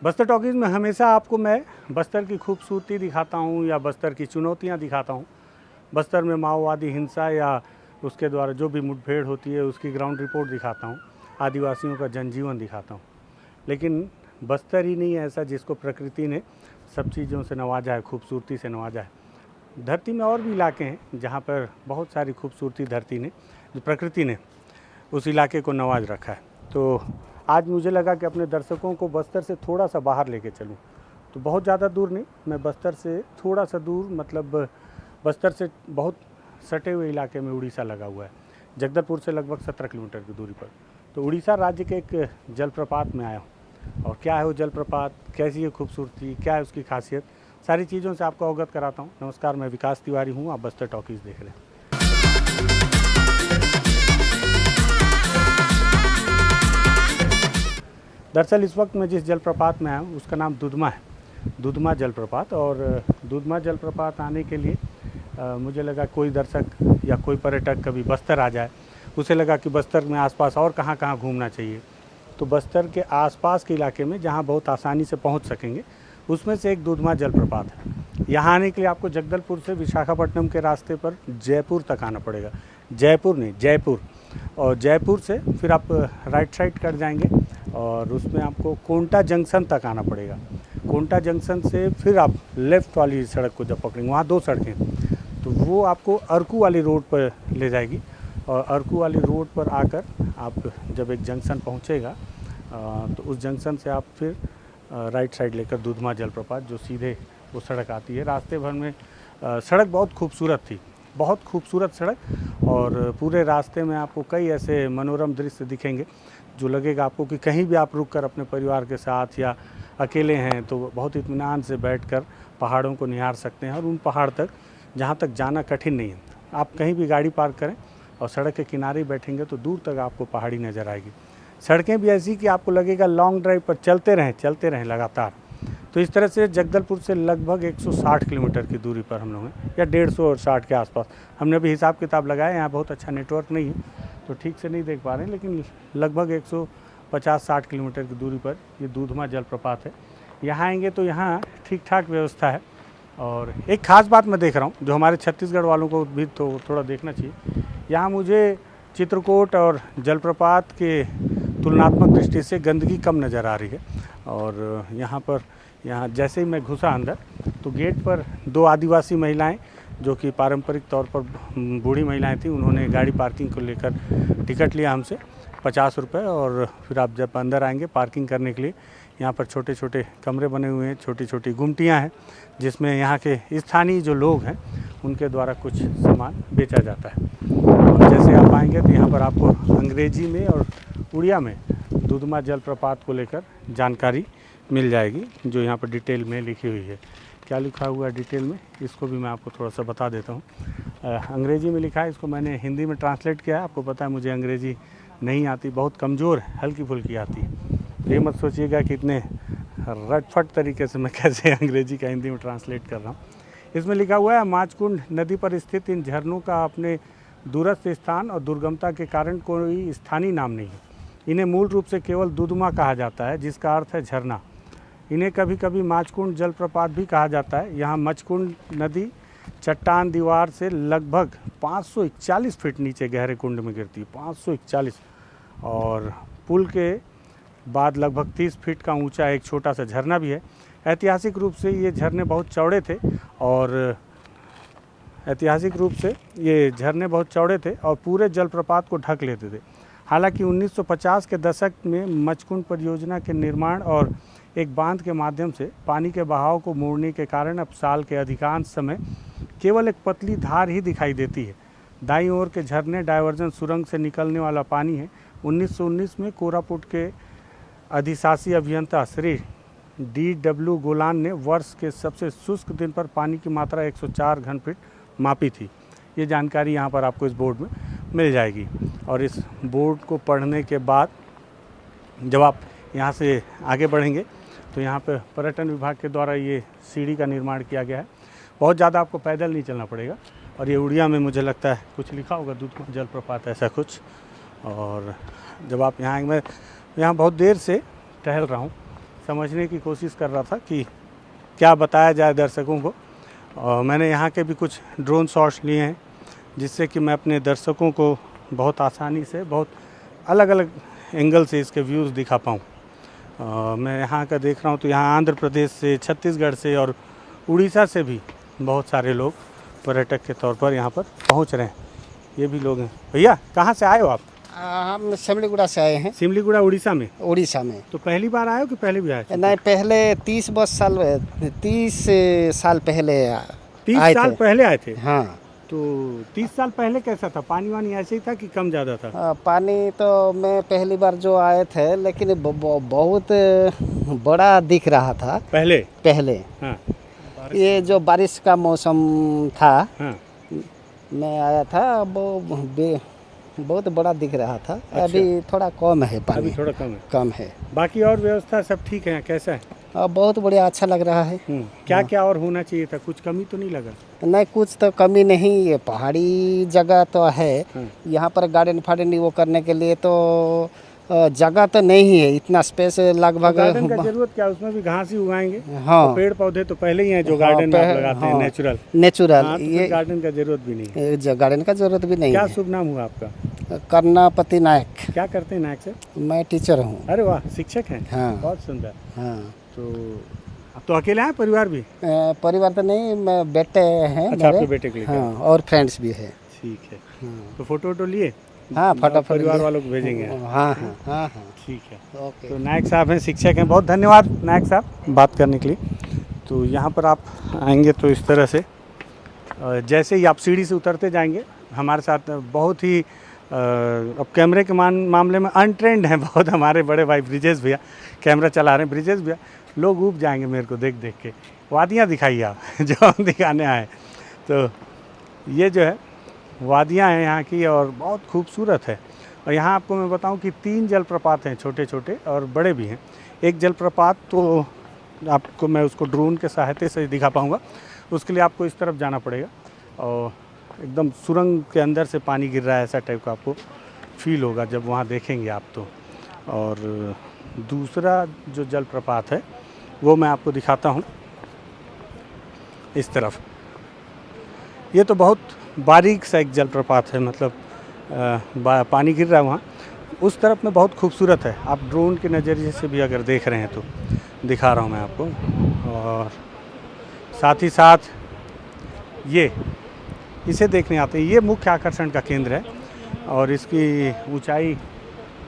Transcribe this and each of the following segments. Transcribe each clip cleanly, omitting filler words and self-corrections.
Bastar talkies में हमेशा आपको मैं बस्तर की खूबसूरती दिखाता हूँ या बस्तर की चुनौतियाँ दिखाता हूँ। बस्तर में माओवादी हिंसा या उसके द्वारा जो भी मुठभेड़ होती है उसकी ग्राउंड रिपोर्ट दिखाता हूँ, आदिवासियों का जनजीवन दिखाता हूँ। लेकिन बस्तर ही नहीं है ऐसा जिसको प्रकृति ने सब चीज़ों से नवाजा है, खूबसूरती से नवाजा है। धरती में और भी इलाके हैं जहाँ पर बहुत सारी खूबसूरती धरती ने, जो प्रकृति ने उस इलाके को नवाज रखा है। तो आज मुझे लगा कि अपने दर्शकों को बस्तर से थोड़ा सा बाहर लेके चलूं। तो बहुत ज़्यादा दूर नहीं, मैं बस्तर से थोड़ा सा दूर, मतलब बस्तर से बहुत सटे हुए इलाके में उड़ीसा लगा हुआ है। जगदलपुर से लगभग 17 किलोमीटर की दूरी पर। तो उड़ीसा राज्य के एक जलप्रपात में आया हूँ, और क्या है वो जलप्रपात, कैसी है खूबसूरती, क्या है उसकी खासियत, सारी चीज़ों से आपको अवगत कराता हूँ। नमस्कार, मैं विकास तिवारी हूँ, आप बस्तर टॉकीज़ देख रहे हैं। दरअसल इस वक्त मैं जिस जलप्रपात में आया हूँ उसका नाम दुधमा है, दुधमा जलप्रपात। और दुधमा जलप्रपात आने के लिए मुझे लगा कोई दर्शक या कोई पर्यटक कभी बस्तर आ जाए, उसे लगा कि बस्तर में आसपास और कहाँ कहाँ घूमना चाहिए। तो बस्तर के आसपास के इलाके में जहाँ बहुत आसानी से पहुँच सकेंगे उसमें से एक दुधमा जलप्रपात है। यहाँ आने के लिए आपको जगदलपुर से विशाखापट्टनम के रास्ते पर जयपुर तक आना पड़ेगा। जयपुर नहीं, जयपुर। और जयपुर से फिर आप राइट साइड कट जाएंगे और उसमें आपको कोंटा जंक्शन तक आना पड़ेगा। कोंटा जंक्शन से फिर आप लेफ़्ट वाली सड़क को जब पकड़ेंगे, वहाँ दो सड़कें, तो वो आपको अरकू वाली रोड पर ले जाएगी। और अरकू वाली रोड पर आकर आप जब एक जंक्शन पहुँचेगा तो उस जंक्शन से आप फिर राइट साइड लेकर दुधमा जलप्रपात, जो सीधे वो सड़क आती है। रास्ते भर में सड़क बहुत खूबसूरत थी, बहुत खूबसूरत सड़क, और पूरे रास्ते में आपको कई ऐसे मनोरम दृश्य दिखेंगे जो लगेगा आपको कि कहीं भी आप रुक कर अपने परिवार के साथ या अकेले हैं तो बहुत इत्मीनान से बैठकर पहाड़ों को निहार सकते हैं। और उन पहाड़ तक जहाँ तक जाना कठिन नहीं है, आप कहीं भी गाड़ी पार्क करें और सड़क के किनारे बैठेंगे तो दूर तक आपको पहाड़ी नज़र आएगी। सड़कें भी ऐसी कि आपको लगेगा लॉन्ग ड्राइव पर चलते रहें लगातार। तो इस तरह से जगदलपुर से लगभग 160 किलोमीटर की दूरी पर हम लोग हैं, या 150-60 के आसपास। हमने अभी हिसाब किताब लगाया, यहाँ बहुत अच्छा नेटवर्क नहीं है तो ठीक से नहीं देख पा रहे हैं, लेकिन लगभग 150-60 किलोमीटर की दूरी पर ये दुधमा जलप्रपात है। यहाँ आएंगे तो यहाँ ठीक ठाक व्यवस्था है। और एक ख़ास बात मैं देख रहा हूँ जो हमारे छत्तीसगढ़ वालों को भी तो थोड़ा देखना चाहिए, यहाँ मुझे चित्रकूट और जलप्रपात के तुलनात्मक दृष्टि से गंदगी कम नज़र आ रही है। और यहाँ जैसे ही मैं घुसा अंदर तो गेट पर दो आदिवासी महिलाएं, जो कि पारंपरिक तौर पर बूढ़ी महिलाएं थीं, उन्होंने गाड़ी पार्किंग को लेकर टिकट लिया हमसे 50 रुपये। और फिर आप जब अंदर आएंगे पार्किंग करने के लिए, यहाँ पर छोटे छोटे कमरे बने हुए हैं, छोटी छोटी गुमटियाँ हैं जिसमें यहाँ के स्थानीय जो लोग हैं उनके द्वारा कुछ सामान बेचा जाता है। और जैसे आप आएंगे तो यहाँ पर आपको अंग्रेजी में और उड़िया में दुधमा जलप्रपात को लेकर जानकारी मिल जाएगी, जो यहाँ पर डिटेल में लिखी हुई है। क्या लिखा हुआ है डिटेल में, इसको भी मैं आपको थोड़ा सा बता देता हूँ। अंग्रेजी में लिखा है, इसको मैंने हिंदी में ट्रांसलेट किया है। आपको पता है मुझे अंग्रेजी नहीं आती, बहुत कमज़ोर है, हल्की फुल्की आती है। ये मत सोचिएगा कि इतने रटफट तरीके से मैं कैसे अंग्रेजी का हिंदी में ट्रांसलेट कर रहा हूँ। इसमें लिखा हुआ है, माचकुंड नदी पर स्थित इन झरनों का अपने दूरस्थ स्थान और दुर्गमता के कारण कोई स्थानीय नाम नहीं है। इन्हें मूल रूप से केवल दुधमा कहा जाता है, जिसका अर्थ है झरना। इन्हें कभी कभी माचकुंड जलप्रपात भी कहा जाता है। यहाँ मचकुंड नदी चट्टान दीवार से लगभग 541 फीट नीचे गहरे कुंड में गिरती है, 541। और पुल के बाद लगभग 30 फीट का ऊंचा एक छोटा सा झरना भी है। ऐतिहासिक रूप से ये झरने बहुत चौड़े थे और पूरे जलप्रपात को ढक लेते थे। हालांकि 1950 के दशक में मचकुंड परियोजना के निर्माण और एक बांध के माध्यम से पानी के बहाव को मोड़ने के कारण अब साल के अधिकांश समय केवल एक पतली धार ही दिखाई देती है। दाईं ओर के झरने डायवर्जन सुरंग से निकलने वाला पानी है। 1919 में कोरापुट के अधिशासी अभियंता श्री D.W. गोलान ने वर्ष के सबसे शुष्क दिन पर पानी की मात्रा 104 घन फीट मापी थी। ये जानकारी यहाँ पर आपको इस बोर्ड में मिल जाएगी। और इस बोर्ड को पढ़ने के बाद जब आप यहाँ से आगे बढ़ेंगे तो यहाँ पर पर्यटन विभाग के द्वारा ये सीढ़ी का निर्माण किया गया है। बहुत ज़्यादा आपको पैदल नहीं चलना पड़ेगा। और ये उड़िया में मुझे लगता है कुछ लिखा होगा, दुधमा जलप्रपात ऐसा कुछ। और जब आप यहाँ आएंगे, मैं यहाँ बहुत देर से टहल रहा हूँ समझने की कोशिश कर रहा था कि क्या बताया जाए दर्शकों को। और मैंने यहाँ के भी कुछ ड्रोन शॉट्स लिए हैं जिससे कि मैं अपने दर्शकों को बहुत आसानी से बहुत अलग अलग एंगल से इसके व्यूज़ दिखा पाऊँ। मैं यहाँ का देख रहा हूँ तो यहाँ आंध्र प्रदेश से, छत्तीसगढ़ से और उड़ीसा से भी बहुत सारे लोग पर्यटक के तौर पर यहाँ पर पहुँच रहे हैं। ये भी लोग हैं। भैया कहाँ से आए हो आप? हम सिमलीगुड़ा से आए हैं। सिमलीगुड़ा उड़ीसा में? उड़ीसा में। तो पहली बार आए हो कि पहले भी आए थे? नहीं, पहले 30 साल पहले 30 आए साल थे। पहले आए थे? हाँ। तो 30 साल पहले कैसा था? पानी वानी ऐसे ही था कि कम ज़्यादा था? पानी तो मैं पहली बार जो आए थे, लेकिन बहुत बड़ा दिख रहा था पहले। हाँ। ये जो बारिश का मौसम था, हाँ। मैं आया था, वो बहुत बड़ा दिख रहा था। अच्छा। अभी थोड़ा कम है पानी। अभी थोड़ा कम है। बाकी और व्यवस्था सब ठीक है? कैसा है? बहुत बढ़िया, अच्छा लग रहा है। क्या क्या और होना चाहिए था? कुछ कमी तो नहीं लगा? नहीं, कुछ तो कमी नहीं। ये पहाड़ी जगह तो है। यहाँ पर गार्डन फार्डन वो करने के लिए तो जगह तो नहीं है, इतना स्पेस लगभग। गार्डन का जरूरत क्या, उसमें भी घास ही उगाएंगे। हाँ। और पेड़ पौधे तो पहले ही हैं जो गार्डन में आप लगाते हैं, नेचुरल। हाँ, तो ये गार्डन का जरूरत भी नहीं है। गार्डन का जरूरत भी नहीं क्या है। शुभ नाम हुआ आपका? कर्णापति नायक। क्या करते हैं नायक से? मैं टीचर हूँ। अरे वाह, शिक्षक हैं। हाँ। बहुत सुंदर। हाँ। तो अकेले हैं, परिवार भी? परिवार तो नहीं, मैं बेटे हैं। अच्छा, आपके बेटे के लिए? हाँ, और फ्रेंड्स भी है। ठीक है। हाँ। तो फोटो वोटो लिए? हाँ, फटाफट परिवार वालों को भेजेंगे? हाँ हाँ हाँ हाँ। ठीक है। ओके। तो नायक साहब हैं, शिक्षक हैं। बहुत धन्यवाद नायक साहब बात करने के लिए। तो यहाँ पर आप आएंगे तो इस तरह से जैसे ही आप सीढ़ी से उतरते जाएंगे, हमारे साथ बहुत ही अब कैमरे के मामले में अनट्रेंड हैं बहुत हमारे बड़े भाई ब्रिजेश भैया, कैमरा चला रहे हैं। ब्रिजेश भैया, लोग ऊब जाएंगे मेरे को देख देख के। वादियाँ दिखाइए आप जो हम दिखाने आए। तो ये जो है वादियाँ हैं यहाँ की और बहुत खूबसूरत है। और यहाँ आपको मैं बताऊँ कि 3 जलप्रपात हैं, छोटे छोटे और बड़े भी हैं। एक जलप्रपात तो आपको मैं उसको ड्रोन के सहायता से दिखा पाऊँगा, उसके लिए आपको इस तरफ जाना पड़ेगा और एकदम सुरंग के अंदर से पानी गिर रहा है, ऐसा टाइप का आपको फील होगा जब वहाँ देखेंगे आप तो। और दूसरा जो जलप्रपात है वो मैं आपको दिखाता हूँ इस तरफ। ये तो बहुत बारीक सा एक जलप्रपात है, मतलब पानी गिर रहा है वहाँ। उस तरफ में बहुत खूबसूरत है। आप ड्रोन के नज़रिए से भी अगर देख रहे हैं तो दिखा रहा हूँ मैं आपको। और साथ ही साथ ये इसे देखने आते हैं। ये मुख्य आकर्षण का केंद्र है और इसकी ऊंचाई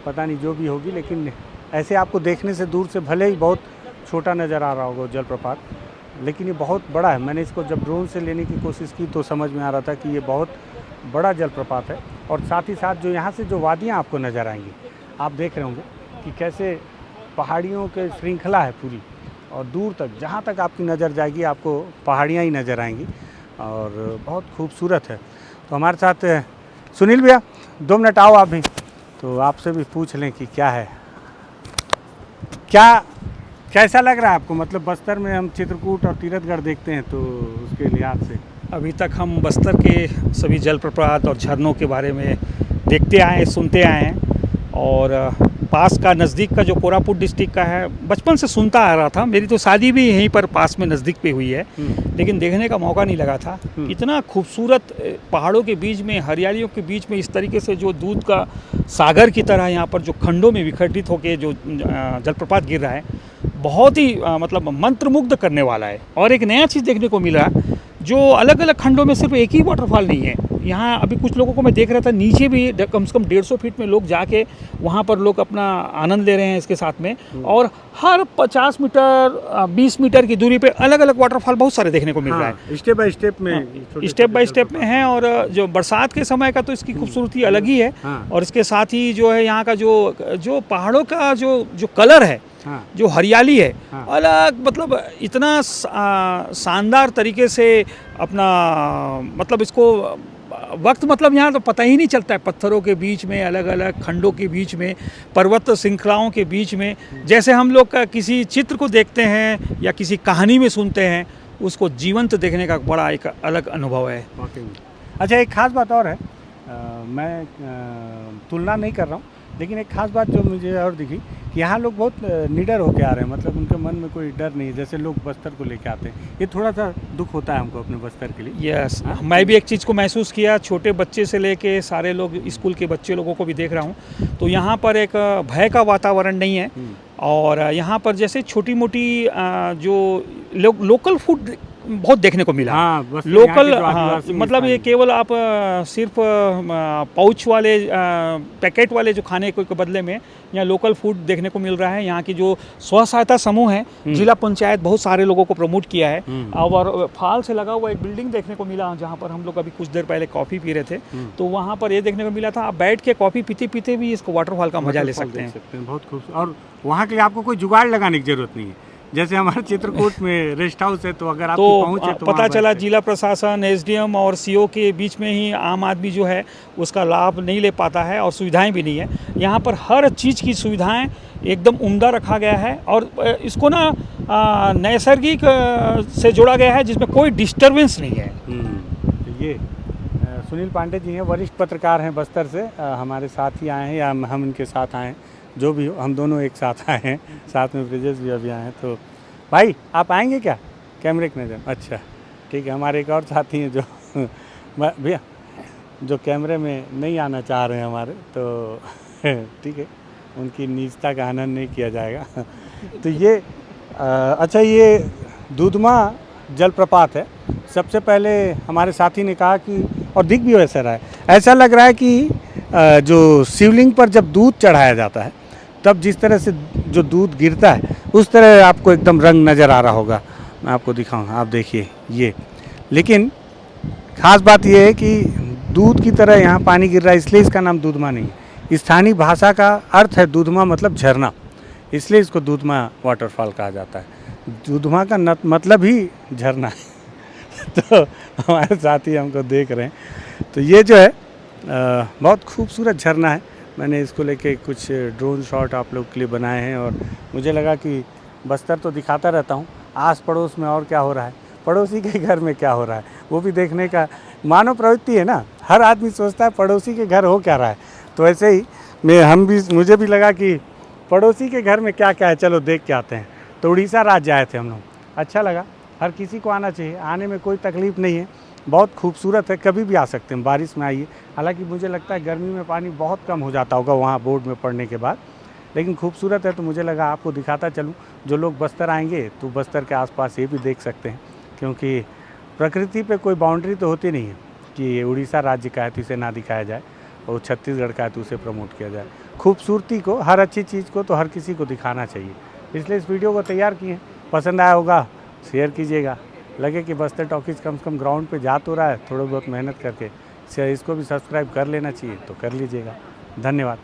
पता नहीं जो भी होगी, लेकिन ऐसे आपको देखने से दूर से भले ही बहुत छोटा नज़र आ रहा होगा जलप्रपात, लेकिन ये बहुत बड़ा है। मैंने इसको जब ड्रोन से लेने की कोशिश की तो समझ में आ रहा था कि ये बहुत बड़ा जलप्रपात है। और साथ ही साथ जो यहाँ से जो वादियाँ आपको नज़र आएंगी, आप देख रहे होंगे कि कैसे पहाड़ियों के श्रृंखला है पूरी, और दूर तक जहाँ तक आपकी नज़र जाएगी आपको पहाड़ियाँ ही नज़र आएंगी और बहुत खूबसूरत है। तो हमारे साथ सुनील भैया, 2 मिनट आओ आप भी, तो आपसे भी पूछ लें कि क्या है, कैसा लग रहा है आपको? मतलब बस्तर में हम चित्रकूट और तीरथगढ़ देखते हैं, तो उसके लिहाज से अभी तक हम बस्तर के सभी जलप्रपात और झरनों के बारे में देखते आए हैं, सुनते आए हैं। और पास का नज़दीक का जो कोरापुट डिस्ट्रिक्ट का है, बचपन से सुनता आ रहा था। मेरी तो शादी भी यहीं पर पास में नज़दीक पे हुई है, लेकिन देखने का मौका नहीं लगा था। इतना खूबसूरत पहाड़ों के बीच में, हरियालियों के बीच में इस तरीके से जो दूध का सागर की तरह यहाँ पर जो खंडों में विखंडित होकर जो जलप्रपात गिर रहा है, बहुत ही मतलब मंत्रमुग्ध करने वाला है। और एक नया चीज़ देखने को मिला, जो अलग अलग खंडों में सिर्फ एक ही वाटरफॉल नहीं है। यहाँ अभी कुछ लोगों को मैं देख रहा था, नीचे भी कम से कम 150 फीट में लोग जाके वहाँ पर लोग अपना आनंद ले रहे हैं इसके साथ में। और हर 50 मीटर 20 मीटर की दूरी पे अलग अलग वाटरफॉल बहुत सारे देखने को मिल रहा है। स्टेप बाय स्टेप में, स्टेप बाय स्टेप में है। और जो बरसात के समय का तो इसकी खूबसूरती अलग ही है। और इसके साथ ही जो है यहाँ का जो पहाड़ों का जो कलर है, जो हरियाली है, अलग, मतलब इतना शानदार तरीके से अपना, मतलब इसको वक्त, मतलब यहाँ तो पता ही नहीं चलता है। पत्थरों के बीच में, अलग अलग खंडों के बीच में, पर्वत श्रृंखलाओं के बीच में, जैसे हम लोग का किसी चित्र को देखते हैं या किसी कहानी में सुनते हैं, उसको जीवंत देखने का बड़ा एक अलग अनुभव है। अच्छा, एक ख़ास बात और है, मैं तुलना नहीं कर रहा हूँ, लेकिन एक खास बात जो मुझे और दिखी कि यहाँ लोग बहुत निडर होके आ रहे हैं, मतलब उनके मन में कोई डर नहीं है, जैसे लोग बस्तर को लेके आते हैं। ये थोड़ा सा दुख होता है हमको अपने बस्तर के लिए। यस, मैं भी एक चीज़ को महसूस किया, छोटे बच्चे से लेके सारे लोग, स्कूल के बच्चे लोगों को भी देख रहा हूँ, तो यहाँ पर एक भय का वातावरण नहीं है। और यहाँ पर जैसे छोटी मोटी जो लोकल फूड बहुत देखने को मिला। हाँ, बस लोकल, यहाँ के जो हाँ, आदिवासी मतलब ये मिष्ठान केवल आप सिर्फ पाउच वाले पैकेट वाले जो खाने के बदले में यहाँ लोकल फूड देखने को मिल रहा है। यहाँ की जो स्व सहायता समूह है, जिला पंचायत बहुत सारे लोगों को प्रमोट किया है। और फाल से लगा हुआ एक बिल्डिंग देखने को मिला, जहाँ पर हम लोग अभी कुछ देर पहले कॉफ़ी पी रहे थे, तो वहाँ पर ये देखने को मिला था, आप बैठ के कॉफ़ी पीते पीते भी इसको वाटरफॉल का मजा ले सकते हैं। बहुत खूबसूरत। और वहाँ के लिए आपको कोई जुगाड़ लगाने की जरूरत नहीं है, जैसे हमारे चित्रकूट में रेस्ट हाउस है, तो अगर आप पहुंचे तो पता चला जिला प्रशासन, एसडीएम और सीओ के बीच में ही आम आदमी जो है उसका लाभ नहीं ले पाता है, और सुविधाएं भी नहीं है। यहाँ पर हर चीज़ की सुविधाएं एकदम उम्दा रखा गया है, और इसको ना नैसर्गिक से जोड़ा गया है, जिसमें कोई डिस्टर्बेंस नहीं है। तो ये सुनील पांडे जी हैं, वरिष्ठ पत्रकार हैं बस्तर से, हमारे साथ ही आए हैं, या हम इनके साथ आए हैं, जो भी हो, हम दोनों एक साथ आए हैं, साथ में ब्रिजेश भी अभी आए हैं। तो भाई आप आएंगे क्या कैमरे की नज़र? अच्छा ठीक है। हमारे एक और साथी हैं जो भैया जो कैमरे में नहीं आना चाह रहे हैं हमारे, तो ठीक है, उनकी निजता का आनंद नहीं किया जाएगा। तो ये अच्छा, ये दूधमा जलप्रपात है। सबसे पहले हमारे साथी ने कहा कि, और दिख भी वैसा रहा है, ऐसा लग रहा है कि जो शिवलिंग पर जब दूध चढ़ाया जाता है तब जिस तरह से जो दूध गिरता है उस तरह आपको एकदम रंग नज़र आ रहा होगा। मैं आपको दिखाऊँ, आप देखिए ये। लेकिन ख़ास बात ये है कि दूध की तरह यहाँ पानी गिर रहा है, इसलिए इसका नाम दूधमा नहीं है। स्थानीय भाषा का अर्थ है दूधमा, मतलब झरना, इसलिए इसको दूधमा वाटरफॉल कहा जाता है। दूधमा का मतलब ही झरना है। तो हमारे साथी हमको देख रहे हैं, तो ये जो है बहुत खूबसूरत झरना है। मैंने इसको लेके कुछ ड्रोन शॉट आप लोग के लिए बनाए हैं, और मुझे लगा कि बस्तर तो दिखाता रहता हूँ, आस पड़ोस में और क्या हो रहा है, पड़ोसी के घर में क्या हो रहा है, वो भी देखने का मानव प्रवृत्ति है ना। हर आदमी सोचता है पड़ोसी के घर हो क्या रहा है, तो ऐसे ही मुझे भी लगा कि पड़ोसी के घर में क्या क्या है, चलो देख के आते हैं। तो उड़ीसा राज्य आए थे हम लोग, अच्छा लगा। हर किसी को आना चाहिए, आने में कोई तकलीफ़ नहीं है, बहुत खूबसूरत है, कभी भी आ सकते हैं, बारिश में आइए। हालांकि मुझे लगता है गर्मी में पानी बहुत कम हो जाता होगा वहाँ बोर्ड में पढ़ने के बाद, लेकिन खूबसूरत है, तो मुझे लगा आपको दिखाता चलूँ। जो लोग बस्तर आएंगे तो बस्तर के आसपास ये भी देख सकते हैं, क्योंकि प्रकृति पे कोई बाउंड्री तो होती नहीं है कि उड़ीसा राज्य का है तो इसे ना दिखाया जाए, और छत्तीसगढ़ का है तो उसे प्रमोट किया जाए। खूबसूरती को, हर अच्छी चीज़ को तो हर किसी को दिखाना चाहिए, इसलिए इस वीडियो को तैयार किए। पसंद आया होगा शेयर कीजिएगा, लगे कि बस्तर टॉकीज़ कम से कम ग्राउंड पे जा तो रहा है, थोड़ा बहुत मेहनत करके इसको भी सब्सक्राइब कर लेना चाहिए तो कर लीजिएगा। धन्यवाद।